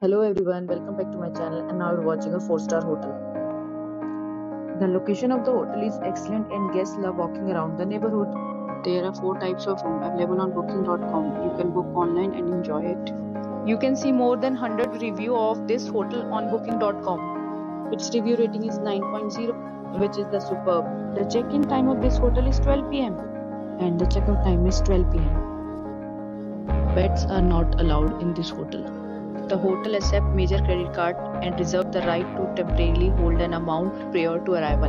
Hello everyone, welcome back to my channel and now you're watching a 4-star hotel. The location of the hotel is excellent and guests love walking around the neighborhood. There are 4 types of rooms available on booking.com. You can book online and enjoy it. You can see more than 100 reviews of this hotel on booking.com. Its review rating is 9.0, which is the superb. The check-in time of this hotel is 12 p.m. and the check-out time is 12 p.m. Pets are not allowed in this hotel. The hotel accepts major credit cards and reserves the right to temporarily hold an amount prior to arrival.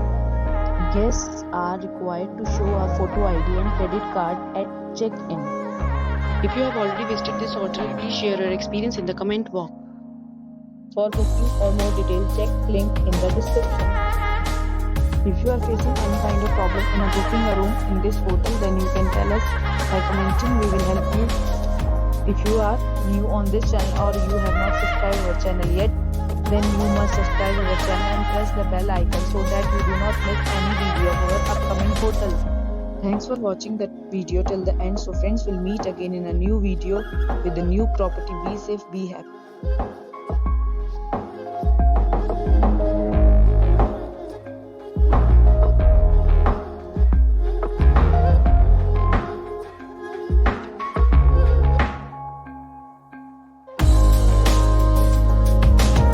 Guests are required to show a photo ID and credit card at check-in. If you have already visited this hotel, please share your experience in the comment box. For booking or more details, check link in the description. If you are facing any kind of problem in booking a room in this hotel, then you can tell us by commenting. We will help you. If you are new on this channel or you have not subscribed our channel yet, then you must subscribe our channel and press the bell icon so that you do not miss any video of our upcoming hotel. Thanks for watching that video till the end. So friends, will meet again in a new video with a new property. Be safe, be happy.